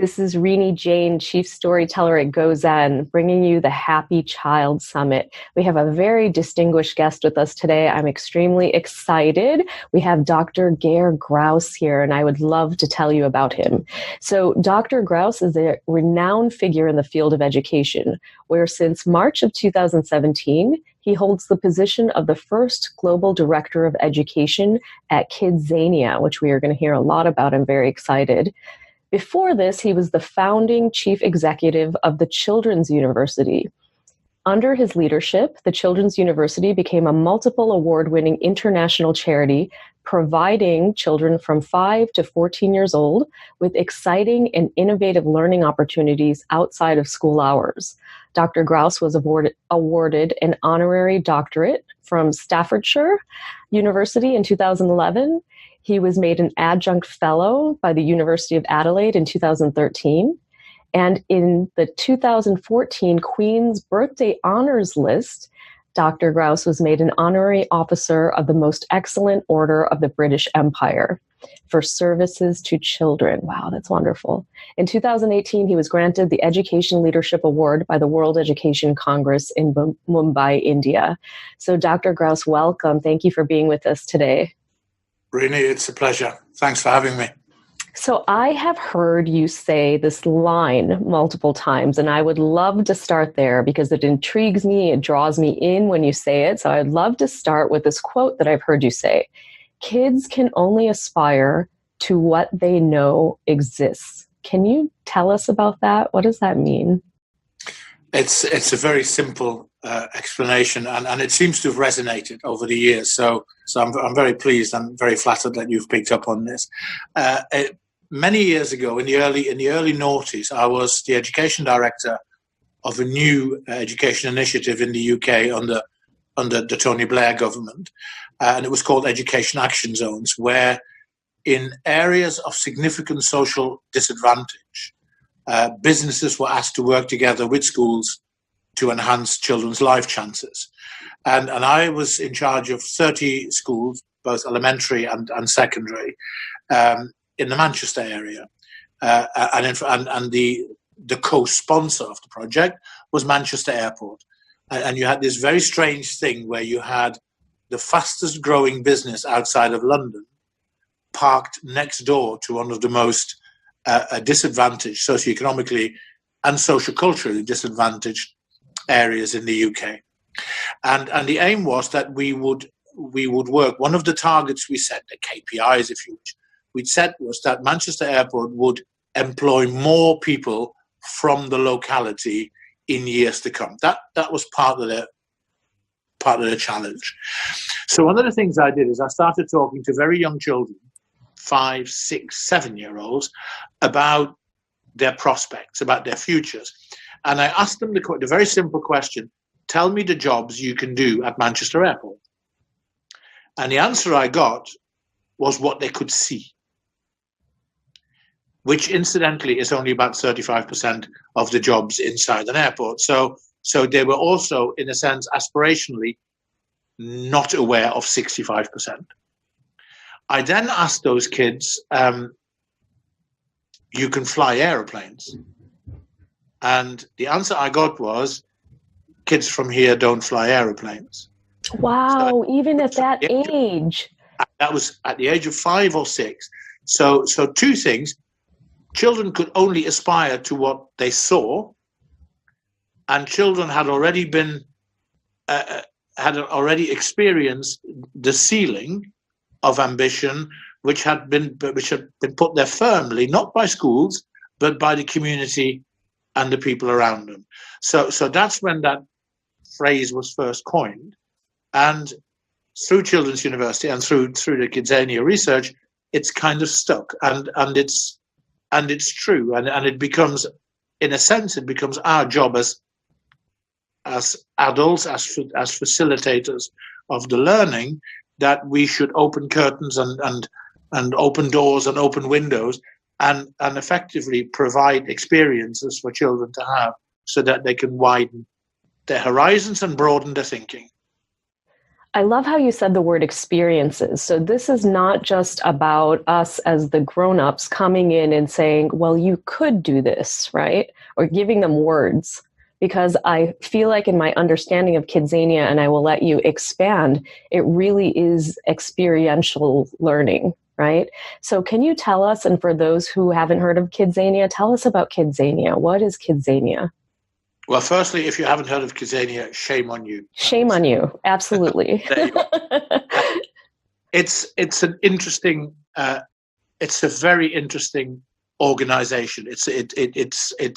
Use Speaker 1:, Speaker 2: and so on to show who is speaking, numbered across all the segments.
Speaker 1: This is Rini Jane, Chief Storyteller at GoZen, bringing you the Happy Child Summit. We have a very distinguished guest with us today. I'm extremely excited. We have Dr. Ger Grouse here, and I would love to tell you about him. So Dr. Grouse is a renowned figure in the field of education, where since March of 2017, he holds the position of the first Global Director of Education at Kidzania, which we are going to hear a lot about. I'm very excited. Before this, he was the founding chief executive of the Children's University. Under his leadership, the Children's University became a multiple award-winning international charity providing children from 5 to 14 years old with exciting and innovative learning opportunities outside of school hours. Dr. Grouse was awarded an honorary doctorate from Staffordshire University in 2011. He was made an adjunct fellow by the University of Adelaide in 2013. And in the 2014 Queen's Birthday Honours List, Dr. Grouse was made an honorary officer of the Most Excellent Order of the British Empire for services to children. Wow, that's wonderful. In 2018, he was granted the Education Leadership Award by the World Education Congress in Mumbai, India. So Dr. Grouse, welcome. Thank you for being with us today.
Speaker 2: Rini, it's a pleasure. Thanks for having me.
Speaker 1: So I have heard you say this line multiple times, and I would love to start there because it intrigues me, it draws me in when you say it. So I'd love to start with this quote that I've heard you say. Kids can only aspire to what they know exists. Can you tell us about that? What does that mean?
Speaker 2: It's a very simple explanation, and it seems to have resonated over the years. So I'm very pleased and very flattered that you've picked up on this. Many years ago, in the early noughties, I was the education director of a new education initiative in the UK under the Tony Blair government, and it was called Education Action Zones, where in areas of significant social disadvantage, businesses were asked to work together with schools to enhance children's life chances. And I was in charge of 30 schools, both elementary and secondary, in the Manchester area. And the co-sponsor of the project was Manchester Airport. And you had this very strange thing where you had the fastest growing business outside of London parked next door to one of the most disadvantaged, socioeconomically and socioculturally disadvantaged areas in the UK. And the aim was that we would work. One of the targets we set, the KPIs, if you wish, we'd set was that Manchester Airport would employ more people from the locality in years to come. That was part of the challenge. So one of the things I did is I started talking to very young children, 5, 6, 7-year-olds, about their prospects, about their futures. And I asked them the very simple question, tell me the jobs you can do at Manchester Airport. And the answer I got was what they could see, which incidentally is only about 35% of the jobs inside an airport. So they were also, in a sense, aspirationally not aware of 65%. I then asked those kids, you can fly aeroplanes. And the answer I got was, kids from here don't fly aeroplanes.
Speaker 1: Wow, even at that age.
Speaker 2: That was at the age of 5 or 6. So two things. Children could only aspire to what they saw, and children had already experienced the ceiling of ambition, which had been put there firmly, not by schools, but by the community and the people around them. So that's when that phrase was first coined, and through Children's University and through the Kidzania research, it's kind of stuck, and it's true, and it becomes, in a sense, it becomes our job as adults, as facilitators of the learning, that we should open curtains and open doors and open windows and effectively provide experiences for children to have so that they can widen their horizons and broaden their thinking.
Speaker 1: I love how you said the word experiences. So this is not just about us as the grown-ups coming in and saying, well, you could do this, right? Or giving them words. Because I feel like in my understanding of Kidzania, and I will let you expand, it really is experiential learning, right? So can you tell us, and for those who haven't heard of Kidzania, tell us about Kidzania. What is Kidzania?
Speaker 2: Well, firstly, if you haven't heard of Kidzania, shame on you.
Speaker 1: Shame on you. Absolutely.
Speaker 2: There you are. It's an interesting. It's a very interesting organization. It's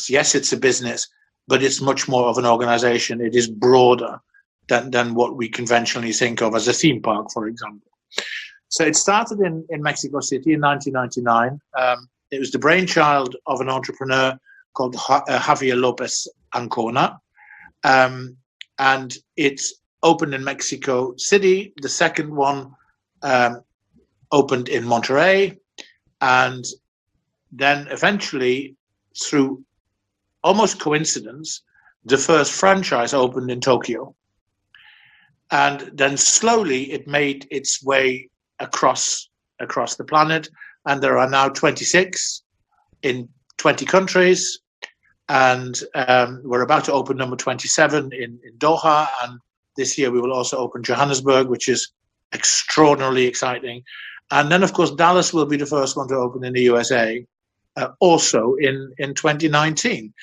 Speaker 2: yes, it's a business, but it's much more of an organization. It is broader than what we conventionally think of as a theme park, for example. So it started in Mexico City in 1999. It was the brainchild of an entrepreneur called Javier Lopez Ancona. And it opened in Mexico City. The second one opened in Monterrey. And then eventually, through almost coincidence, the first franchise opened in Tokyo. And then slowly it made its way across the planet. And there are now 26 in 20 countries. And we're about to open number 27 in Doha. And this year we will also open Johannesburg, which is extraordinarily exciting. And then, of course, Dallas will be the first one to open in the USA, also in 2019.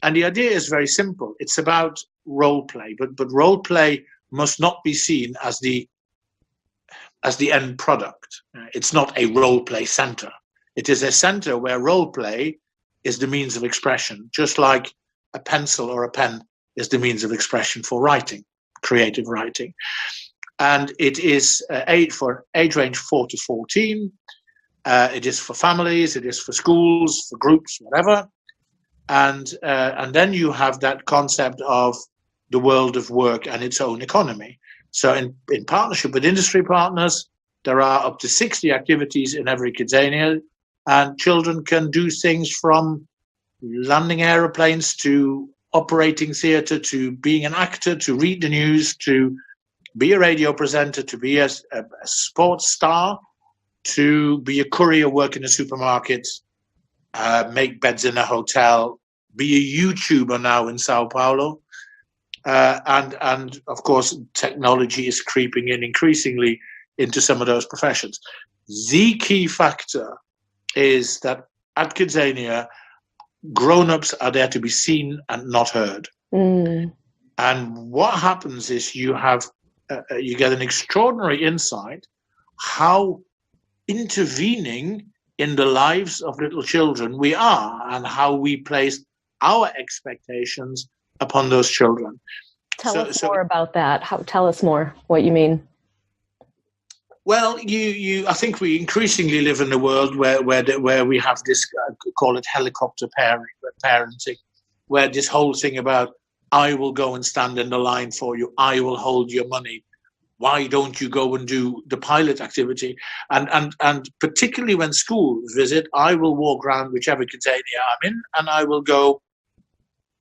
Speaker 2: And the idea is very simple. It's about role play, but role play must not be seen as the end product. It's not a role play center. It is a center where role play is the means of expression, just like a pencil or a pen is the means of expression for writing, creative writing. And it is for age range 4 to 14. It is for families, it is for schools, for groups, whatever. And then you have that concept of the world of work and its own economy. So in partnership with industry partners, there are up to 60 activities in every Kidzania, and children can do things from landing aeroplanes to operating theatre to being an actor, to read the news, to be a radio presenter, to be a sports star, to be a courier, work in a supermarket, make beds in a hotel, be a YouTuber now in Sao Paulo. And of course, technology is creeping in increasingly into some of those professions. The key factor is that at Kidzania, grown-ups are there to be seen and not heard. Mm. And what happens is you get an extraordinary insight how intervening in the lives of little children we are, and how we place our expectations upon those children.
Speaker 1: Tell us more about that. Tell us more what you mean.
Speaker 2: Well, I think we increasingly live in a world where we have this, call it helicopter parenting, where this whole thing about, I will go and stand in the line for you, I will hold your money, why don't you go and do the pilot activity? And particularly when schools visit, I will walk around whichever Kidzania I'm in, and I will go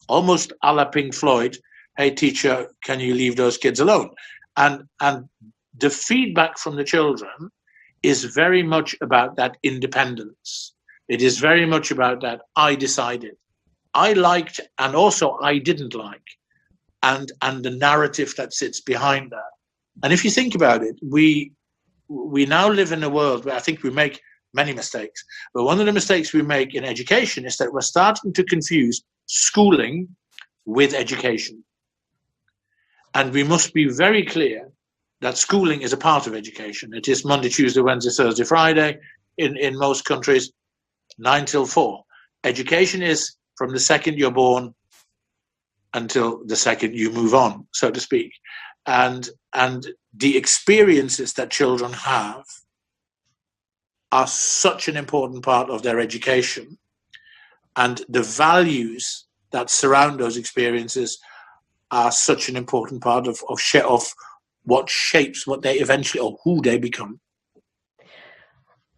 Speaker 2: almost a la Pink Floyd, hey teacher, can you leave those kids alone? And the feedback from the children is very much about that independence. It is very much about that I decided, I liked, and also I didn't like, and the narrative that sits behind that. And if you think about it, we now live in a world where I think we make many mistakes. But one of the mistakes we make in education is that we're starting to confuse schooling with education. And we must be very clear that schooling is a part of education. It is Monday, Tuesday, Wednesday, Thursday, Friday in most countries, 9 till 4. Education is from the second you're born until the second you move on, so to speak. And the experiences that children have are such an important part of their education. And the values that surround those experiences are such an important part of what shapes what they eventually, or who they become.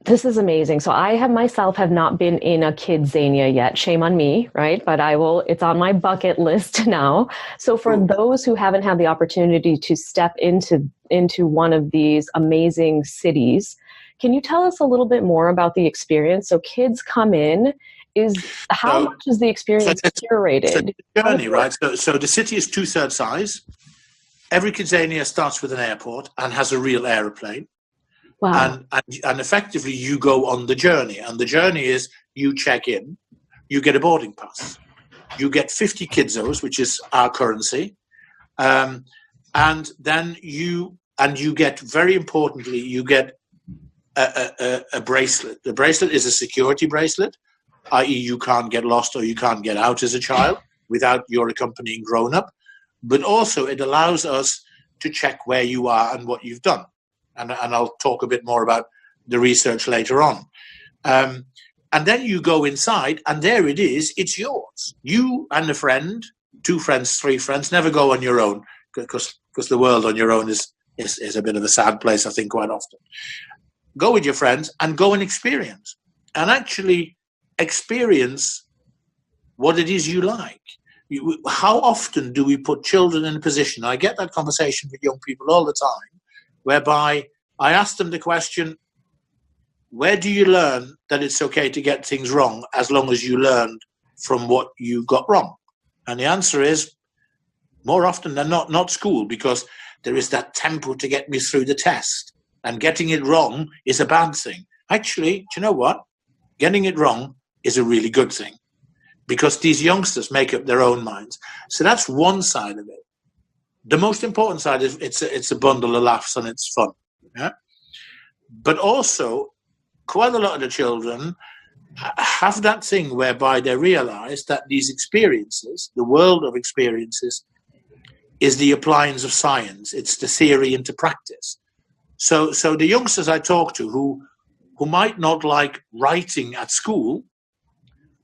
Speaker 1: This is amazing. So I have myself have not been in a Kidzania yet. Shame on me, right? But I will, it's on my bucket list now. So for those who haven't had the opportunity to step into one of these amazing cities, can you tell us a little bit more about the experience? So kids come in, how much is the experience curated?
Speaker 2: So the journey, right? So the city is 2/3 size. Every Kidzania starts with an airport and has a real aeroplane.
Speaker 1: Wow.
Speaker 2: And effectively you go on the journey. And the journey is you check in, you get a boarding pass. You get 50 Kidzos, which is our currency. And then you get, very importantly, you get a bracelet. The bracelet is a security bracelet, i.e. you can't get lost or you can't get out as a child without your accompanying grown-up. But also it allows us to check where you are and what you've done. And I'll talk a bit more about the research later on. And then you go inside, and there it is. It's yours. You and a friend, 2 friends, 3 friends, never go on your own, because the world on your own is a bit of a sad place, I think, quite often. Go with your friends and go and experience. And actually experience what it is you like. How often do we put children in a position? I get that conversation with young people all the time, whereby I ask them the question, where do you learn that it's okay to get things wrong as long as you learned from what you got wrong? And the answer is, more often than not school, because there is that tempo to get me through the test. And getting it wrong is a bad thing. Actually, do you know what? Getting it wrong is a really good thing, because these youngsters make up their own minds. So that's one side of it. The most important side is it's a bundle of laughs and it's fun. Yeah? But also, quite a lot of the children have that thing whereby they realize that these experiences, the world of experiences, is the appliance of science. It's the theory into practice. So the youngsters I talk to who might not like writing at school,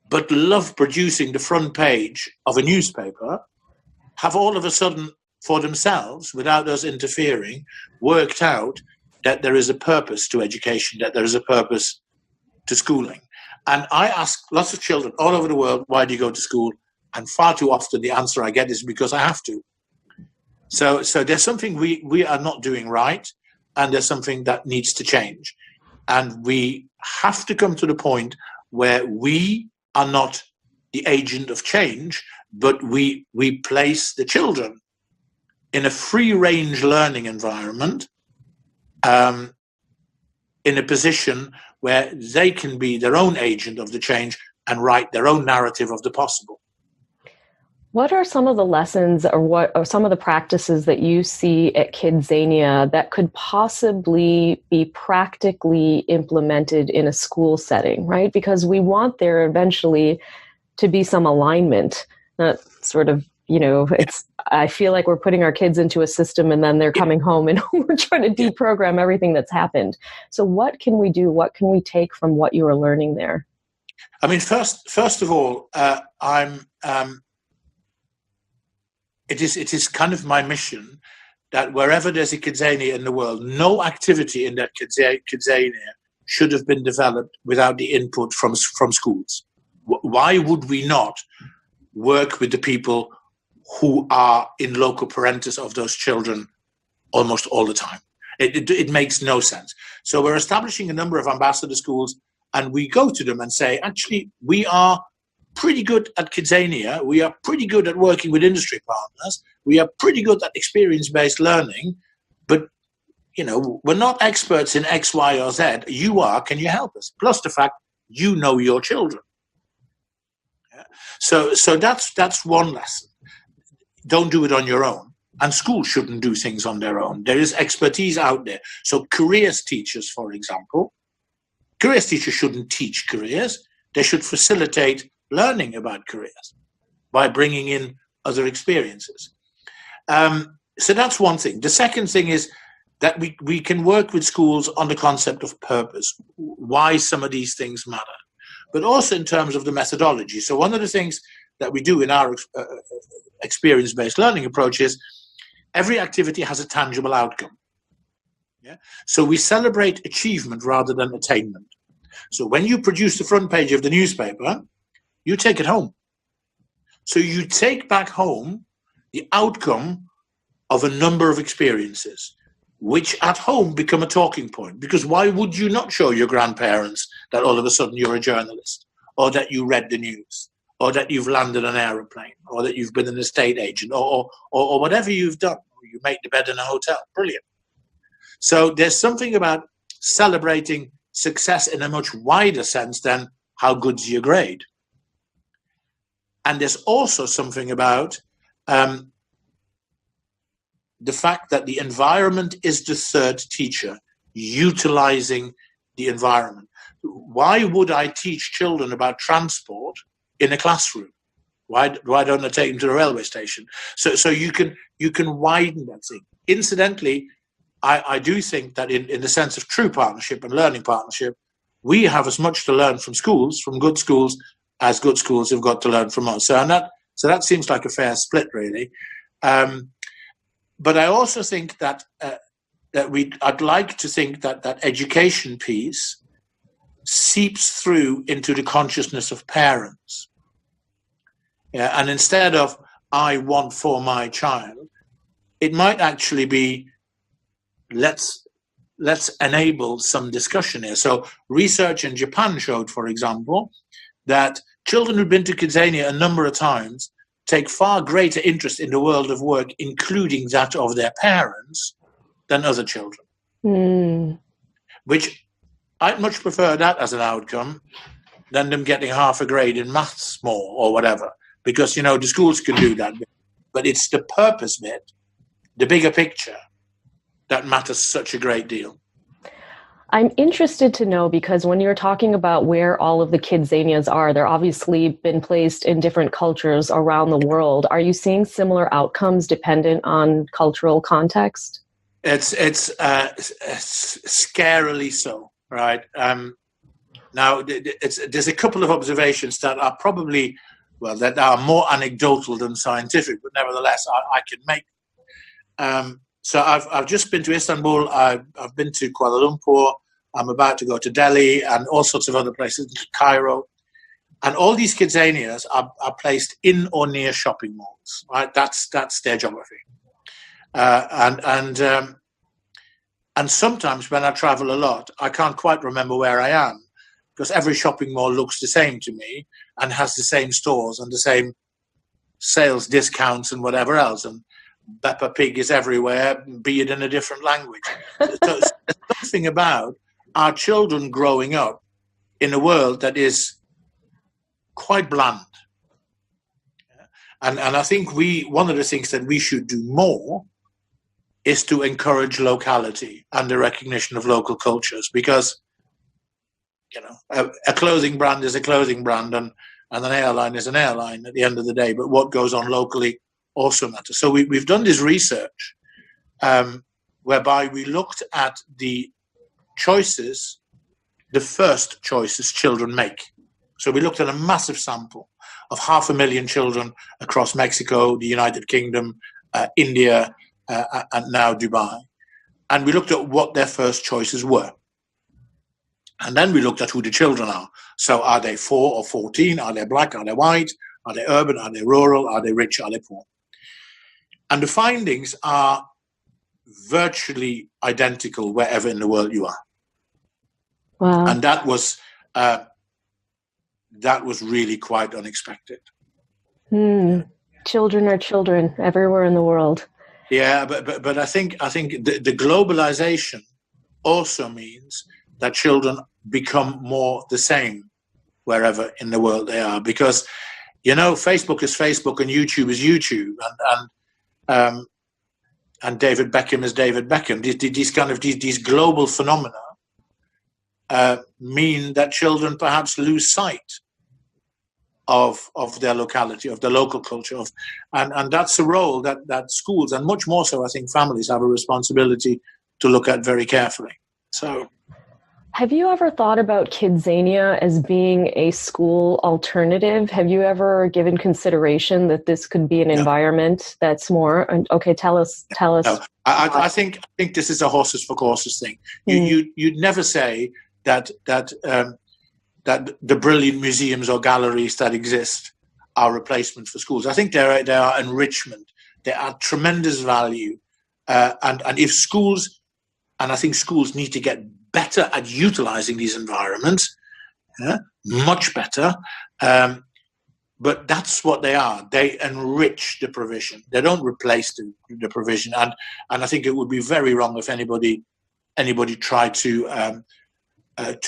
Speaker 2: but love producing the front page of a newspaper, have all of a sudden, for themselves, without us interfering, worked out that there is a purpose to education, that there is a purpose to schooling. And I ask lots of children all over the world, why do you go to school? And far too often the answer I get is because I have to. So there's something we are not doing right, and there's something that needs to change. And we have to come to the point where we are not the agent of change, but we place the children in a free-range learning environment, in a position where they can be their own agent of the change and write their own narrative of the possible.
Speaker 1: What are some of the lessons or what are some of the practices that you see at Kidzania that could possibly be practically implemented in a school setting, right? Because we want there eventually to be some alignment, not sort of, I feel like we're putting our kids into a system and then they're coming home and we're trying to deprogram everything that's happened. So what can we do? What can we take from what you are learning there?
Speaker 2: I mean, first of all, it is kind of my mission that wherever there's a Kidzania in the world, no activity in that Kidzania should have been developed without the input from schools. Why would we not work with the people who are in loco parentis of those children almost all the time? It makes no sense. So we're establishing a number of ambassador schools, and we go to them and say, actually, we are pretty good at Kidzania. We are pretty good at working with industry partners. We are pretty good at experience-based learning, but we're not experts in X, Y, or Z. You are. Can you help us? Plus the fact you know your children. Yeah? So that's one lesson. Don't do it on your own. And schools shouldn't do things on their own. There is expertise out there. So careers teachers, for example, careers teachers shouldn't teach careers. They should facilitate learning about careers by bringing in other experiences. So that's one thing. The second thing is that we can work with schools on the concept of purpose, why some of these things matter, but also in terms of the methodology. So one of the things that we do in our experience-based learning approach is every activity has a tangible outcome. Yeah. So we celebrate achievement rather than attainment. So when you produce the front page of the newspaper, you take it home. So you take back home the outcome of a number of experiences, which at home become a talking point. Because why would you not show your grandparents that all of a sudden you're a journalist, or that you read the news, or that you've landed an aeroplane, or that you've been an estate agent, or whatever you've done. You make the bed in a hotel. Brilliant. So there's something about celebrating success in a much wider sense than how good's your grade. And there's also something about the fact that the environment is the third teacher, utilizing the environment. Why would I teach children about transport in a classroom? Why don't I take them to the railway station? So you can widen that thing. Incidentally, I do think that in the sense of true partnership and learning partnership, we have as much to learn from schools, from good schools, as good schools have got to learn from us. So that seems like a fair split, really. But I also think that I'd like to think that education piece seeps through into the consciousness of parents. Yeah, and instead of I want for my child, it might actually be let's enable some discussion here. So research in Japan showed, for example, that children who've been to Kidzania a number of times take far greater interest in the world of work, including that of their parents, than other children. Which I'd much prefer that as an outcome than them getting half a grade in maths more or whatever. Because, the schools can do that. But it's the purpose bit, the bigger picture, that matters such a great deal.
Speaker 1: I'm interested to know, because when you're talking about where all of the Kidzanias are, they're obviously been placed in different cultures around the world. Are you seeing similar outcomes dependent on cultural context?
Speaker 2: It's scarily so, right? Now, there's a couple of observations that are probably, that are more anecdotal than scientific, but nevertheless, I can make. So I've just been to Istanbul. I've been to Kuala Lumpur. I'm about to go to Delhi and all sorts of other places, Cairo. And all these Kidzanias are placed in or near shopping malls, right? That's their geography. And sometimes when I travel a lot, I can't quite remember where I am, because every shopping mall looks the same to me and has the same stores and the same sales discounts and whatever else. And Peppa Pig is everywhere, be it in a different language. So there's something about our children growing up in a world that is quite bland. And I think one of the things that we should do more is to encourage locality and the recognition of local cultures, because a clothing brand is a clothing brand, and an airline is an airline at the end of the day. But what goes on locally also matters. So we've done this research whereby we looked at the first choices children make. So we looked at a massive sample of 500,000 children across Mexico, the United Kingdom, India, and now Dubai. And we looked at what their first choices were. And then we looked at who the children are. So are they 4 or 14? Are they black? Are they white? Are they urban? Are they rural? Are they rich? Are they poor? And the findings are virtually identical wherever in the world you are.
Speaker 1: Wow.
Speaker 2: And that was really quite unexpected.
Speaker 1: Children are children everywhere in the world.
Speaker 2: Yeah, but I think the globalization also means that children become more the same wherever in the world they are, because Facebook is Facebook and YouTube is YouTube, and David Beckham is David Beckham. These global phenomena mean that children perhaps lose sight of their locality, of their local culture, and that's a role that schools, and much more so, I think, families have a responsibility to look at very carefully. So,
Speaker 1: Have you ever thought about Kidzania as being a school alternative? Have you ever given consideration that this could be an
Speaker 2: No,
Speaker 1: environment that's more, okay, tell us.
Speaker 2: no. I think this is a horses for courses thing. You'd never say that the brilliant museums or galleries that exist are replacements for schools. I think they are enrichment. They are tremendous value, and if schools, and I think schools need to get better at utilizing these environments, much better. But that's what they are. They enrich the provision. They don't replace the provision. And I think it would be very wrong if anybody tried to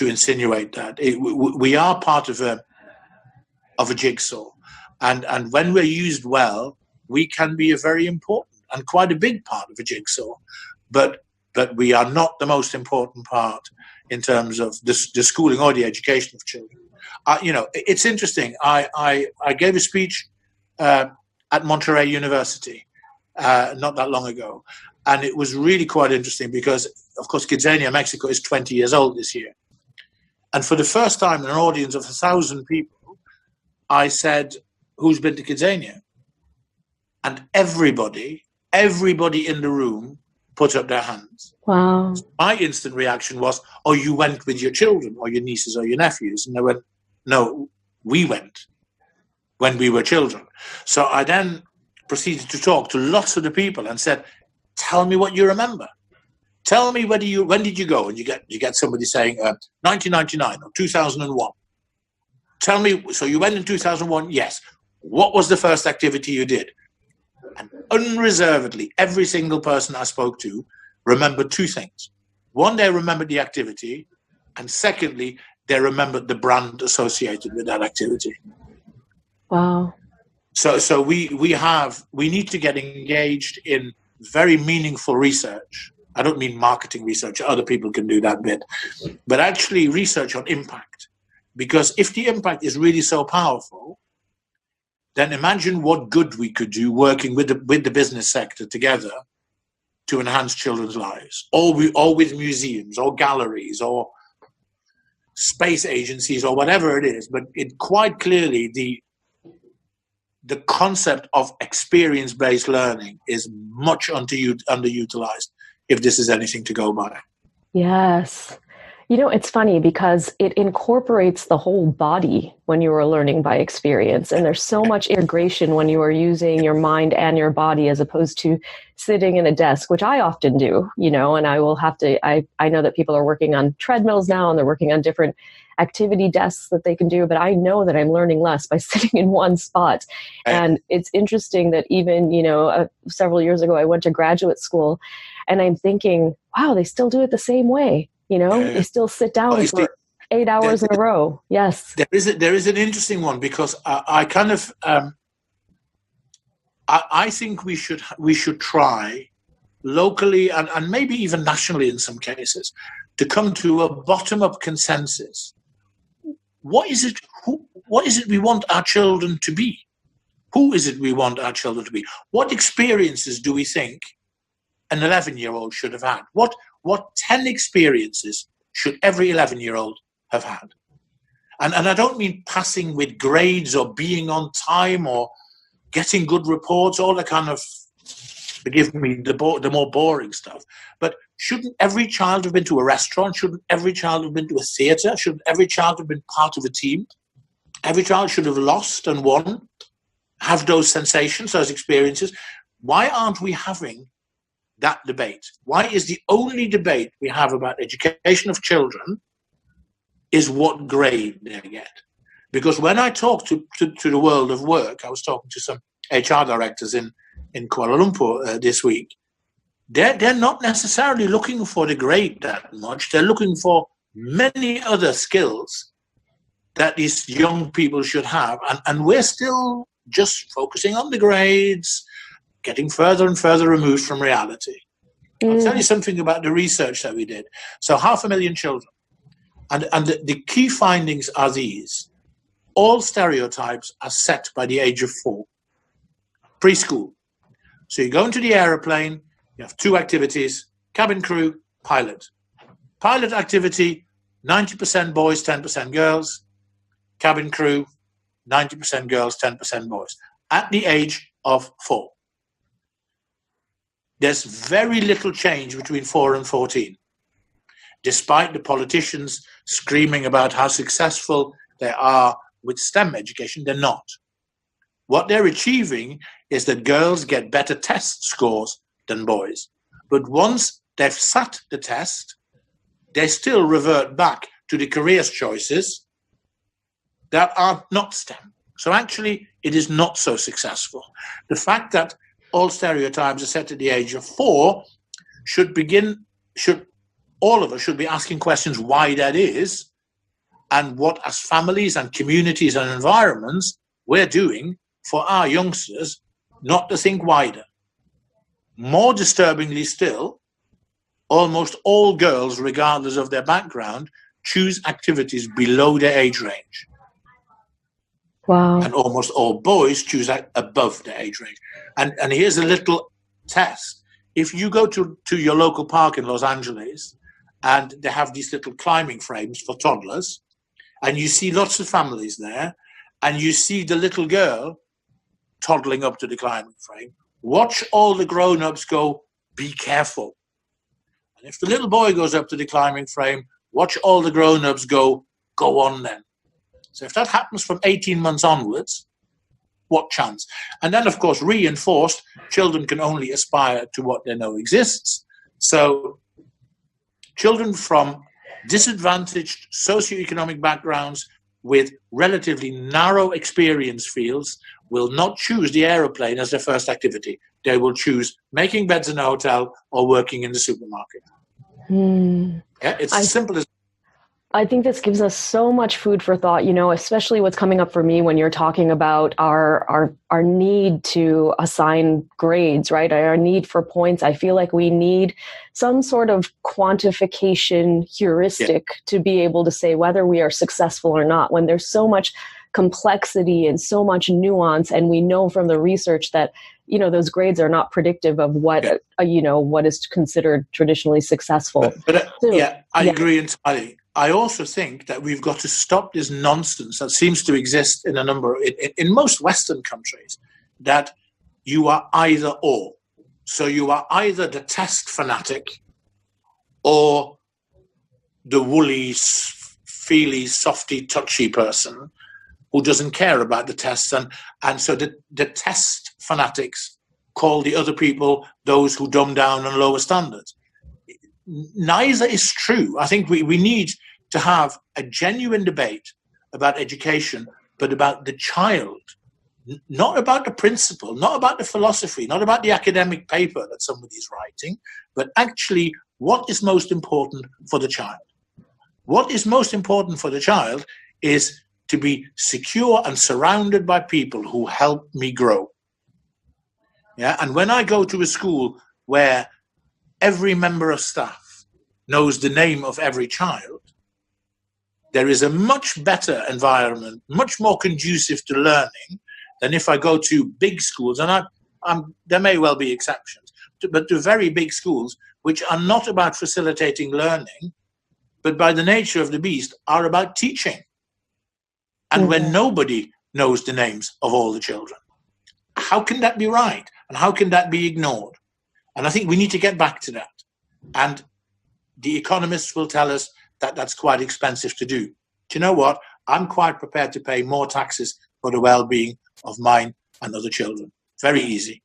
Speaker 2: insinuate that. We are part of a jigsaw, and when we're used well, we can be a very important and quite a big part of a jigsaw. But we are not the most important part in terms of the schooling or the education of children. It's interesting. I gave a speech at Monterey University not that long ago, and it was really quite interesting because, of course, Kidzania, Mexico, is 20 years old this year. And for the first time in an audience of 1,000 people, I said, "Who's been to Kidzania?" And everybody in the room put up their hands.
Speaker 1: Wow.
Speaker 2: My instant reaction was, "Oh, you went with your children or your nieces or your nephews?" And they went, "No, we went when we were children." So I then proceeded to talk to lots of the people and said, "Tell me what you remember. Tell me when did you go?" And you get somebody saying 1999 or 2001. Tell me, so you went in 2001? Yes. What was the first activity you did? And unreservedly, every single person I spoke to remembered two things. One, they remembered the activity, and secondly, they remembered the brand associated with that activity.
Speaker 1: Wow.
Speaker 2: So we need to get engaged in very meaningful research. I don't mean marketing research. Other people can do that bit, but actually research on impact. Because if the impact is really so powerful, then imagine what good we could do working with the business sector together to enhance children's lives, or with museums or galleries or space agencies or whatever it is. But it quite clearly the concept of experience-based learning is much underutilized if this is anything to go by.
Speaker 1: Yes. It's funny because it incorporates the whole body when you are learning by experience. And there's so much integration when you are using your mind and your body as opposed to sitting in a desk, which I often do, and I will have to, I know that people are working on treadmills now and they're working on different activity desks that they can do, but I know that I'm learning less by sitting in one spot. And it's interesting that even, several years ago, I went to graduate school and I'm thinking, wow, they still do it the same way. They still sit down for 8 hours in a row. Yes.
Speaker 2: There is an interesting one because I kind of I think we should try locally and maybe even nationally in some cases to come to a bottom-up consensus. What is it we want our children to be? Who is it we want our children to be? What experiences do we think an 11-year-old should have had? What 10 experiences should every 11-year-old have had? And I don't mean passing with grades or being on time or getting good reports, all the kind of, forgive me, the more boring stuff. But shouldn't every child have been to a restaurant? Shouldn't every child have been to a theatre? Shouldn't every child have been part of a team? Every child should have lost and won, have those sensations, those experiences. Why aren't we having that debate? Why is the only debate we have about education of children is what grade they get? Because when I talk to the world of work, I was talking to some HR directors in Kuala Lumpur this week, they're not necessarily looking for the grade that much. They're looking for many other skills that these young people should have. And we're still just focusing on the grades, getting further and further removed from reality. I'll tell you something about the research that we did. So 500,000 children. And the key findings are these. All stereotypes are set by the age of 4. Preschool. So you go into the aeroplane, you have 2 activities, cabin crew, pilot. Pilot activity, 90% boys, 10% girls. Cabin crew, 90% girls, 10% boys. At the age of 4. There's very little change between 4 and 14. Despite the politicians screaming about how successful they are with STEM education, they're not. What they're achieving is that girls get better test scores than boys. But once they've sat the test, they still revert back to the career choices that are not STEM. So actually, it is not so successful. The fact that all stereotypes are set at the age of 4 all of us should be asking questions why that is, and what as families and communities and environments we're doing for our youngsters not to think wider. More disturbingly still, almost all girls, regardless of their background, choose activities below their age range.
Speaker 1: Wow.
Speaker 2: And almost all boys choose above the age range. And here's a little test. If you go to your local park in Los Angeles, and they have these little climbing frames for toddlers, and you see lots of families there, and you see the little girl toddling up to the climbing frame, watch all the grown-ups go, be careful. And if the little boy goes up to the climbing frame, watch all the grown-ups go on then. So if that happens from 18 months onwards, what chance? And then, of course, reinforced, children can only aspire to what they know exists. So children from disadvantaged socioeconomic backgrounds with relatively narrow experience fields will not choose the aeroplane as their first activity. They will choose making beds in a hotel or working in the supermarket. Yeah, it's as simple as.
Speaker 1: I think this gives us so much food for thought, especially what's coming up for me when you're talking about our need to assign grades, right? Our need for points. I feel like we need some sort of quantification heuristic to be able to say whether we are successful or not, when there's so much complexity and so much nuance. And we know from the research that, those grades are not predictive of what, what is considered traditionally successful.
Speaker 2: I agree entirely. I also think that we've got to stop this nonsense that seems to exist in in most Western countries, that you are either or. So you are either the test fanatic or the woolly, feely, softy, touchy person who doesn't care about the tests. And so the test fanatics call the other people those who dumb down and lower standards. Neither is true. I think we need to have a genuine debate about education, but about the child, not about the principle, not about the philosophy, not about the academic paper that somebody's writing, but actually what is most important for the child. What is most important for the child is to be secure and surrounded by people who help me grow. Yeah, and when I go to a school where every member of staff knows the name of every child, there is a much better environment, much more conducive to learning than if I go to big schools, and there may well be exceptions, but to very big schools, which are not about facilitating learning, but by the nature of the beast, are about teaching. And when nobody knows the names of all the children, how can that be right? And how can that be ignored? And I think we need to get back to that. And the economists will tell us that that's quite expensive to do. Do you know what? I'm quite prepared to pay more taxes for the well-being of mine and other children. Very easy.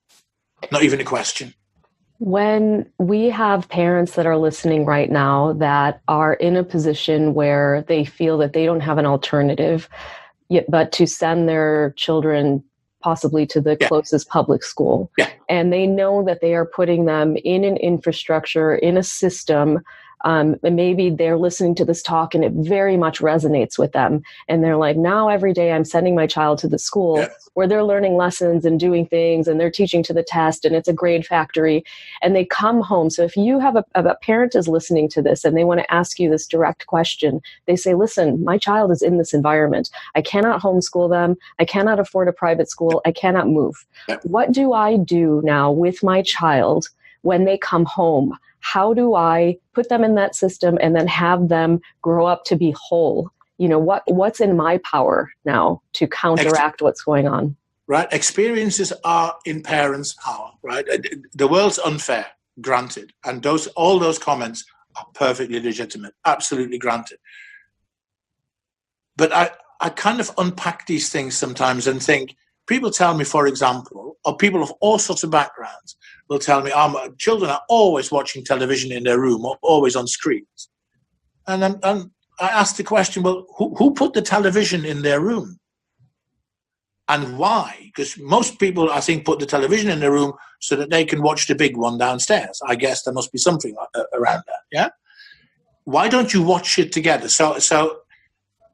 Speaker 2: Not even a question.
Speaker 1: When we have parents that are listening right now that are in a position where they feel that they don't have an alternative, but to send their children possibly to the closest public school, and they know that they are putting them in an infrastructure, in a system, and maybe they're listening to this talk and it very much resonates with them. And they're like, now every day I'm sending my child to the school where they're learning lessons and doing things and they're teaching to the test and it's a grade factory, and they come home. So if you have a parent is listening to this and they want to ask you this direct question, they say, listen, my child is in this environment. I cannot homeschool them. I cannot afford a private school. I cannot move. What do I do now with my child when they come home? how do I put them in that system and then have them grow up to be whole? What's in my power now to counteract what's going on?
Speaker 2: Right. Experiences are in parents' power, right? The world's unfair, granted. And all those comments are perfectly legitimate, absolutely granted. But I kind of unpack these things sometimes and think, people tell me, for example, or people of all sorts of backgrounds will tell me, children are always watching television in their room or always on screens. And I ask the question, well, who put the television in their room? And why? Because most people, I think, put the television in their room so that they can watch the big one downstairs. I guess there must be something around that, yeah? Why don't you watch it together? So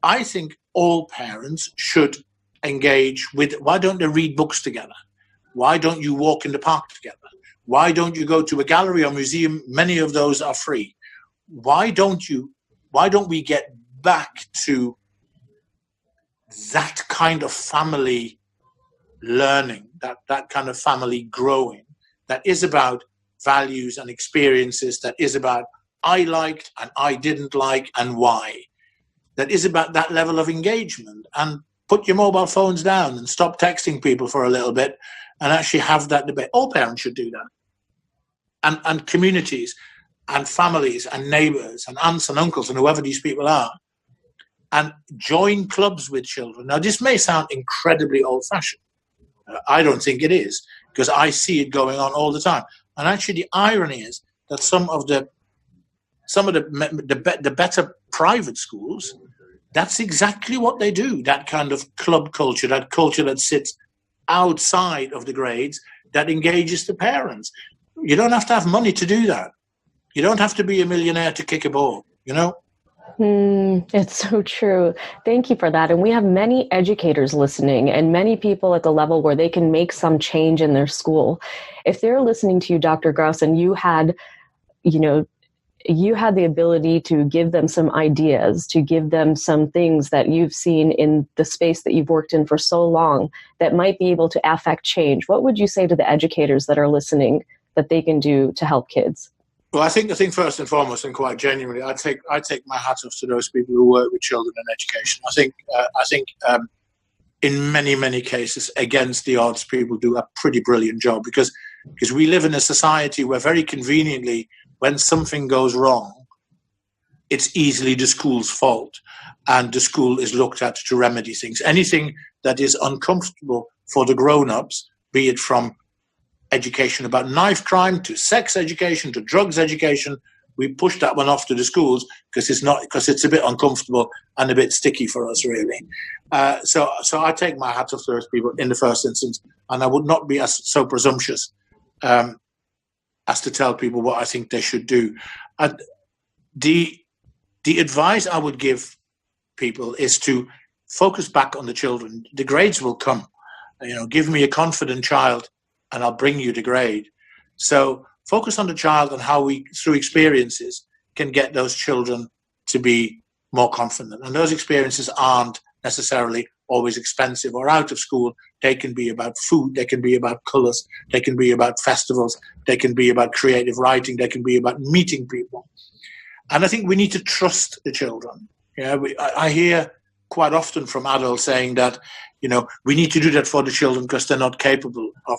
Speaker 2: I think all parents should engage with, why don't they read books together? Why don't you walk in the park together? Why don't you go to a gallery or museum? Many of those are free. Why don't we get back to that kind of family learning, that kind of family growing, that is about values and experiences, that is about I liked and I didn't like and why, that is about that level of engagement. And put your mobile phones down and stop texting people for a little bit and actually have that debate. All parents should do that. And communities and families and neighbors and aunts and uncles and whoever these people are, and join clubs with children. Now, this may sound incredibly old-fashioned. I don't think it is, because I see it going on all the time. And actually, the irony is that some of the better private schools, that's exactly what they do. That kind of club culture, that culture that sits outside of the grades, that engages the parents. You don't have to have money to do that. You don't have to be a millionaire to kick a ball,
Speaker 1: It's so true. Thank you for that. And we have many educators listening and many people at the level where they can make some change in their school. If they're listening to you, Dr. Grouse, and you had the ability to give them some ideas, to give them some things that you've seen in the space that you've worked in for so long that might be able to affect change, what would you say to the educators that are listening that they can do to help kids?
Speaker 2: Well, I think first and foremost, and quite genuinely, I take my hat off to those people who work with children in education. I think in many cases, against the odds, people do a pretty brilliant job because we live in a society where very conveniently, when something goes wrong, it's easily the school's fault, and the school is looked at to remedy things. Anything that is uncomfortable for the grown-ups, be it from education about knife crime to sex education to drugs education, we push that one off to the schools because it's a bit uncomfortable and a bit sticky for us, really. So I take my hat off to those people in the first instance, and I would not be so presumptuous as to tell people what I think they should do. The advice I would give people is to focus back on the children. The grades will come. Give me a confident child and I'll bring you the grade. So focus on the child and how we, through experiences, can get those children to be more confident. And those experiences aren't necessarily always expensive or out of school. They can be about food, they can be about colors, they can be about festivals, they can be about creative writing, they can be about meeting people. And I think we need to trust the children. I hear quite often from adults saying that, we need to do that for the children because they're not capable of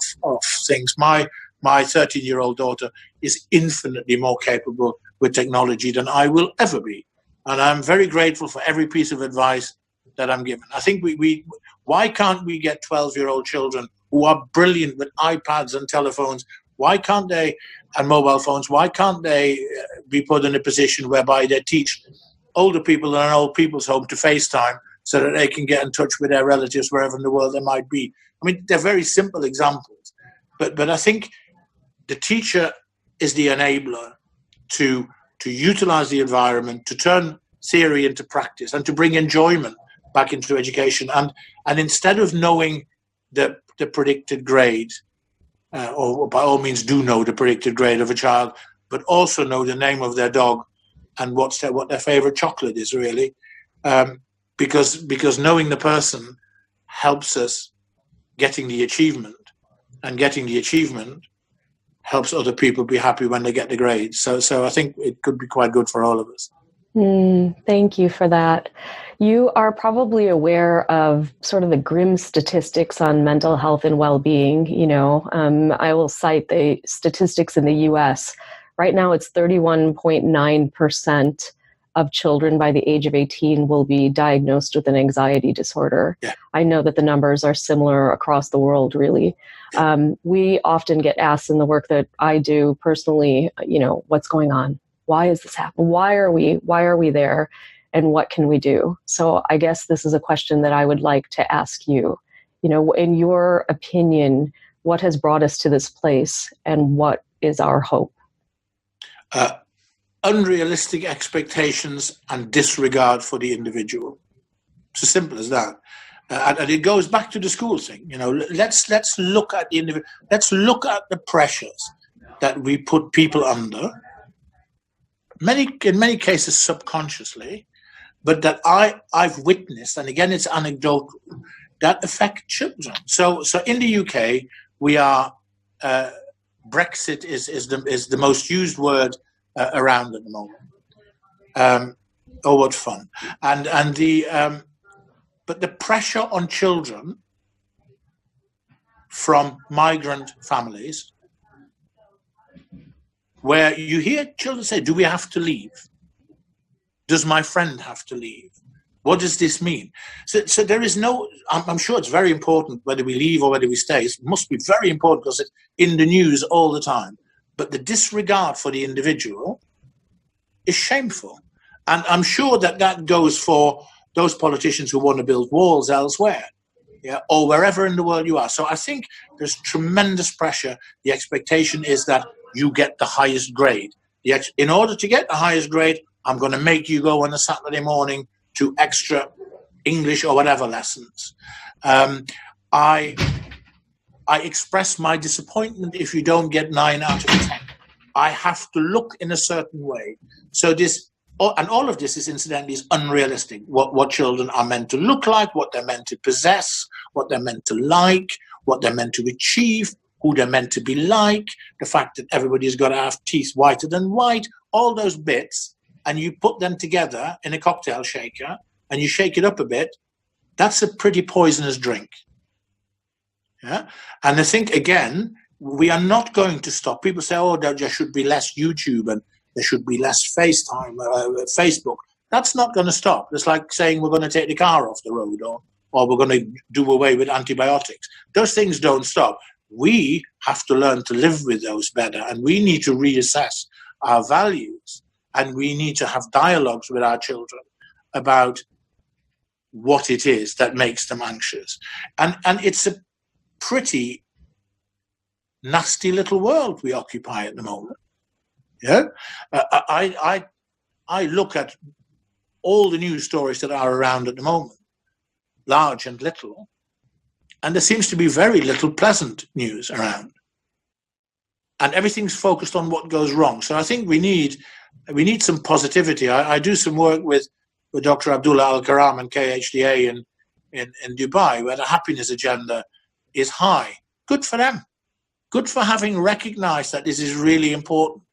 Speaker 2: things. My 13-year-old daughter is infinitely more capable with technology than I will ever be. And I'm very grateful for every piece of advice that I'm given. I think why can't we get 12-year-old children who are brilliant with iPads and telephones? Why can't they, and mobile phones, why can't they be put in a position whereby they teach older people in an old people's home to FaceTime so that they can get in touch with their relatives wherever in the world they might be? I mean, they're very simple examples. But I think the teacher is the enabler to utilize the environment, to turn theory into practice, and to bring enjoyment back into education. And instead of knowing the predicted grade, or by all means do know the predicted grade of a child, but also know the name of their dog and what their favorite chocolate is, really. Because knowing the person helps us getting the achievement, and getting the achievement helps other people be happy when they get the grades. So I think it could be quite good for all of us.
Speaker 1: Thank you for that. You are probably aware of sort of the grim statistics on mental health and well-being. I will cite the statistics in the U.S. Right now, it's 31.9% of children by the age of 18 will be diagnosed with an anxiety disorder.
Speaker 2: Yeah.
Speaker 1: I know that the numbers are similar across the world, really. We often get asked in the work that I do personally, what's going on? Why is this happening? Why are we there? And what can we do? So I guess this is a question that I would like to ask you. In your opinion, what has brought us to this place and what is our hope?
Speaker 2: Unrealistic expectations and disregard for the individual. It's as simple as that. And it goes back to the school thing. Let's look at the individual. Let's look at the pressures that we put people under. In many cases subconsciously, but that I've witnessed, and again it's anecdotal, that affect children. So in the UK, we are Brexit is the most used word around at the moment. Oh, what fun! And the but the pressure on children from migrant families, where you hear children say, "Do we have to leave? Does my friend have to leave? What does this mean?" So there is no. I'm sure it's very important whether we leave or whether we stay. It must be very important because it's in the news all the time. But the disregard for the individual is shameful. And I'm sure that goes for those politicians who want to build walls elsewhere, or wherever in the world you are. So I think there's tremendous pressure. The expectation is that you get the highest grade. In order to get the highest grade, I'm going to make you go on a Saturday morning to extra English or whatever lessons. I express my disappointment if you don't get 9 out of 10. I have to look in a certain way. So all of this is incidentally is unrealistic. What children are meant to look like, what they're meant to possess, what they're meant to like, what they're meant to achieve, who they're meant to be like, the fact that everybody's got to have teeth whiter than white, all those bits, and you put them together in a cocktail shaker and you shake it up a bit, that's a pretty poisonous drink. Yeah. And I think, again, we are not going to stop. People say, oh, there should be less YouTube and there should be less FaceTime, Facebook. That's not going to stop. It's like saying we're going to take the car off the road or we're going to do away with antibiotics. Those things don't stop. We have to learn to live with those better, and we need to reassess our values, and we need to have dialogues with our children about what it is that makes them anxious. And it's a pretty nasty little world we occupy at the moment. Yeah, I look at all the news stories that are around at the moment, large and little, and there seems to be very little pleasant news around, and everything's focused on what goes wrong. So I think we need some positivity. I do some work with Dr. Abdullah Al-Karam and KHDA in Dubai, where the happiness agenda is high. Good for them. Good for having recognized that this is really important.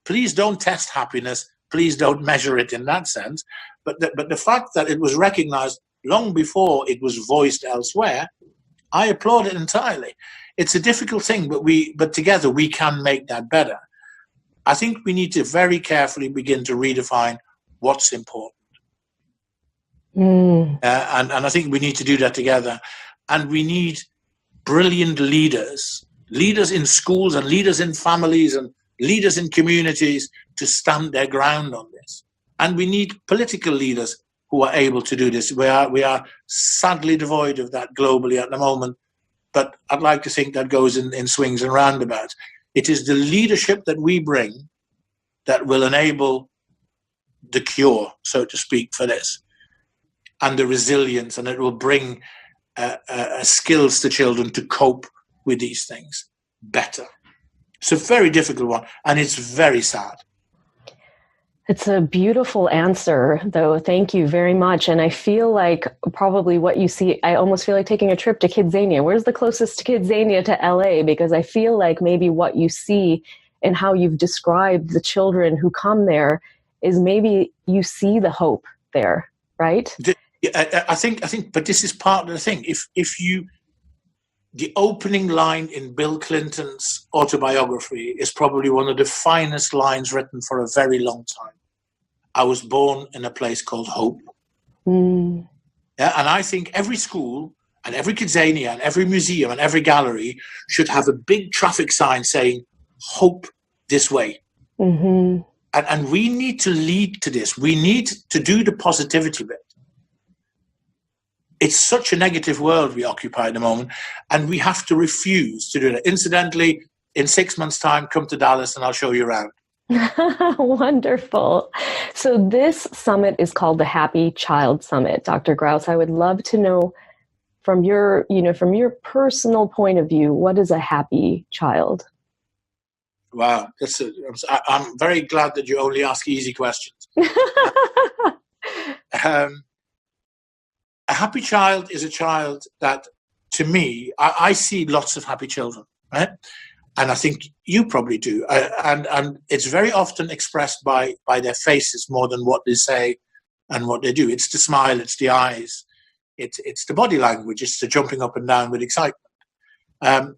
Speaker 2: Please don't test happiness. Please don't measure it in that sense. But the fact that it was recognized long before it was voiced elsewhere, I applaud it entirely. It's a difficult thing, but together we can make that better. I think we need to very carefully begin to redefine what's important. And I think we need to do that together. And we need brilliant leaders in schools and leaders in families and leaders in communities to stand their ground on this. And we need political leaders who are able to do this. We are sadly devoid of that globally at the moment, but I'd like to think that goes in swings and roundabouts. It is the leadership that we bring that will enable the cure, so to speak, for this, and the resilience, and it will bring skills to children to cope with these things better. It's a very difficult one, and it's very sad.
Speaker 1: It's a beautiful answer, though. Thank you very much. And I feel like probably what you see, I almost feel like taking a trip to Kidzania. Where's the closest to Kidzania to LA? Because I feel like maybe what you see and how you've described the children who come there is maybe you see the hope there, right?
Speaker 2: I think, but this is part of the thing. If you, the opening line in Bill Clinton's autobiography is probably one of the finest lines written for a very long time. I was born in a place called Hope.
Speaker 1: Mm.
Speaker 2: Yeah, and I think every school and every Kidzania and every museum and every gallery should have a big traffic sign saying, Hope this way.
Speaker 1: Mm-hmm.
Speaker 2: And we need to lead to this. We need to do the positivity bit. It's such a negative world we occupy at the moment, and we have to refuse to do that. Incidentally, in 6 months' time, come to Dallas and I'll show you around.
Speaker 1: Wonderful. So this summit is called the Happy Child Summit. Dr. Grouse, I would love to know from your personal point of view, what is a happy child?
Speaker 2: Wow. I'm very glad that you only ask easy questions. A happy child is a child that, to me, I see lots of happy children, right? And I think you probably do. And it's very often expressed by their faces more than what they say and what they do. It's the smile, it's the eyes, it's the body language, it's the jumping up and down with excitement.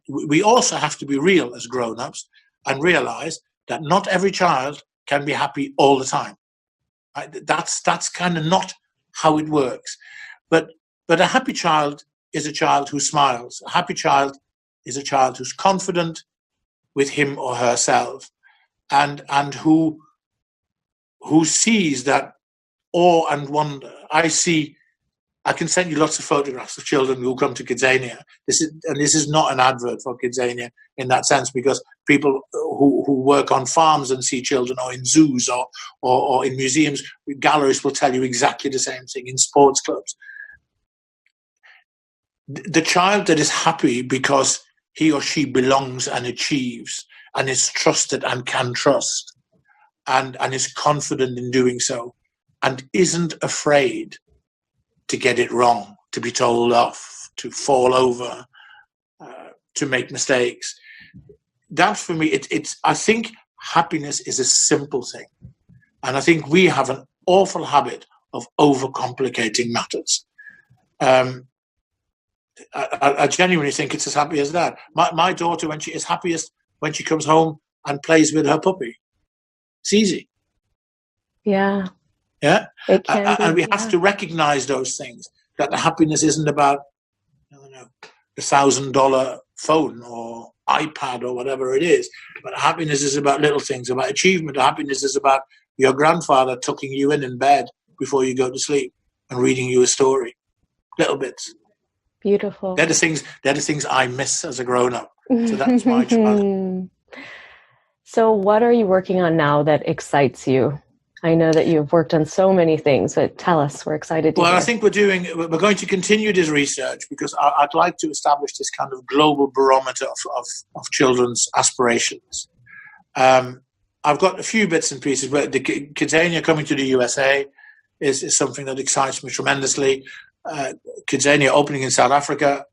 Speaker 2: We also have to be real as grown-ups and realize that not every child can be happy all the time. Right? That's kind of not how it works. But a happy child is a child who smiles. A happy child is a child who's confident with him or herself, and who sees that awe and wonder. I can send you lots of photographs of children who come to Kidzania. This is not an advert for Kidzania in that sense, because people who work on farms and see children, or in zoos or in museums, galleries will tell you exactly the same thing, in sports clubs. The child that is happy because he or she belongs and achieves and is trusted and can trust and is confident in doing so and isn't afraid to get it wrong, to be told off, to fall over, to make mistakes. That, for me, I think happiness is a simple thing. And I think we have an awful habit of overcomplicating matters. I genuinely think it's as happy as that. My daughter, when she is happiest, when she comes home and plays with her puppy. It's easy.
Speaker 1: Yeah.
Speaker 2: Yeah. And we have to recognize those things, that the happiness isn't about, the $1,000 phone or iPad or whatever it is. But happiness is about little things, about achievement. Happiness is about your grandfather tucking you in bed before you go to sleep and reading you a story. Little bits.
Speaker 1: Beautiful.
Speaker 2: They're the things I miss as a grown-up. So that's my child.
Speaker 1: So what are you working on now that excites you? I know that you've worked on so many things, but tell us. We're excited to hear.
Speaker 2: I think we're going to continue this research, because I'd like to establish this kind of global barometer of children's aspirations. I've got a few bits and pieces, but the Kidzania coming to the USA is something that excites me tremendously. Kidzania opening in South Africa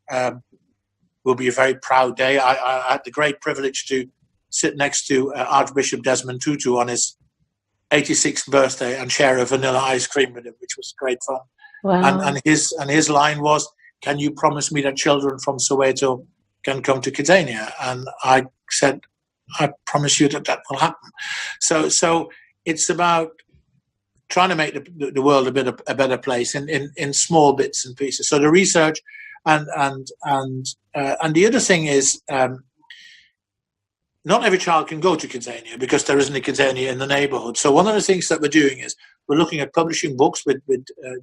Speaker 2: will be a very proud day. I had the great privilege to sit next to Archbishop Desmond Tutu on his 86th birthday and share a vanilla ice cream with him, which was great fun.
Speaker 1: Wow.
Speaker 2: And his line was, "Can you promise me that children from Soweto can come to Kidzania?" And I said, "I promise you that will happen." So it's about trying to make the world a better place in small bits and pieces. So the research and the other thing is, not every child can go to Kidzania because there isn't a Kidzania in the neighborhood. So one of the things that we're doing is we're looking at publishing books with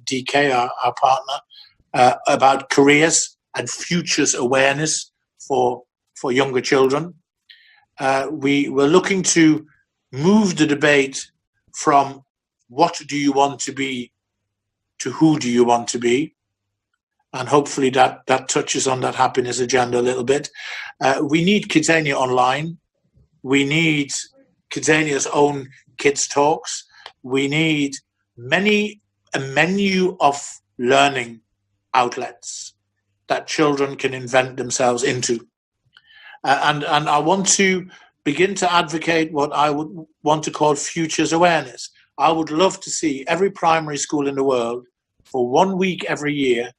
Speaker 2: DK, our partner, about careers and futures awareness for younger children. We're looking to move the debate from what do you want to be to who do you want to be. And hopefully that touches on that happiness agenda a little bit. We need Kidzania online. We need Kidzania's own kids talks. we need a menu of learning outlets that children can invent themselves into. And I want to begin to advocate what I would want to call futures awareness. I would love to see every primary school in the world for 1 week every year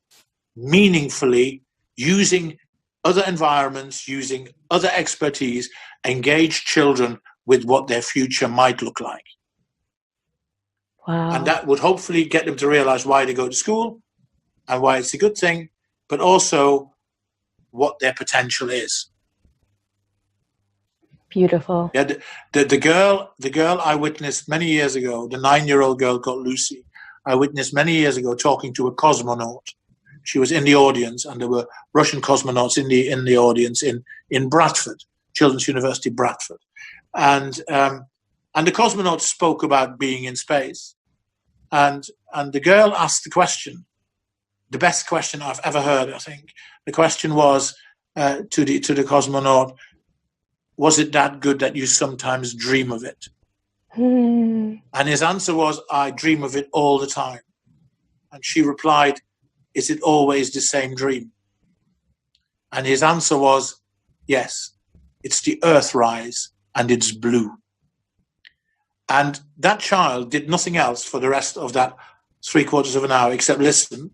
Speaker 2: meaningfully using other environments, using other expertise, engage children with what their future might look like.
Speaker 1: Wow.
Speaker 2: And that would hopefully get them to realize why they go to school and why it's a good thing, but also what their potential is.
Speaker 1: Beautiful.
Speaker 2: Yeah, the girl I witnessed many years ago, the 9-year-old girl called Lucy, I witnessed many years ago talking to a cosmonaut. She was in the audience, and there were Russian cosmonauts in the audience in Bradford, Children's University, Bradford, and the cosmonauts spoke about being in space, and the girl asked the question, the best question I've ever heard. I think the question was to the cosmonaut, was it that good that you sometimes dream of it? And his answer was, I dream of it all the time. And she replied, is it always the same dream? And his answer was, yes, it's the Earthrise and it's blue. And that child did nothing else for the rest of that 3/4 of an hour except listen.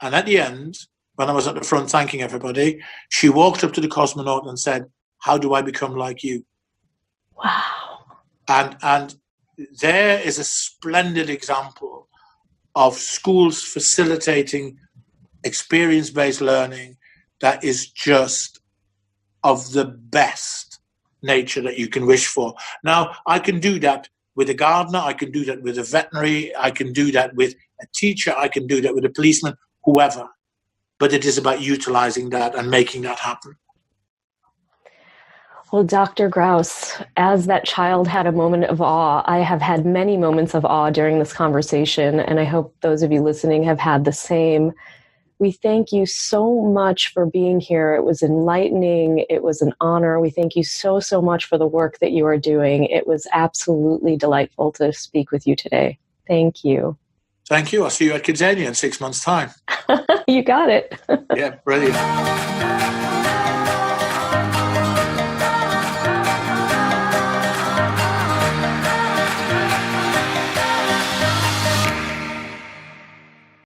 Speaker 2: And at the end, when I was at the front thanking everybody, she walked up to the cosmonaut and said, how do I become like you?
Speaker 1: Wow.
Speaker 2: And there is a splendid example of schools facilitating experience-based learning that is just of the best nature that you can wish for. Now, I can do that with a gardener, I can do that with a veterinary, I can do that with a teacher, I can do that with a policeman, whoever. But it is about utilizing that and making that happen.
Speaker 1: Well, Dr. Grouse, as that child had a moment of awe, I have had many moments of awe during this conversation, and I hope those of you listening have had the same. We thank you so much for being here. It was enlightening. It was an honor. We thank you so, so much for the work that you are doing. It was absolutely delightful to speak with you today. Thank you.
Speaker 2: Thank you. I'll see you at Kidzania in 6 months' time.
Speaker 1: You got it.
Speaker 2: Yeah, brilliant.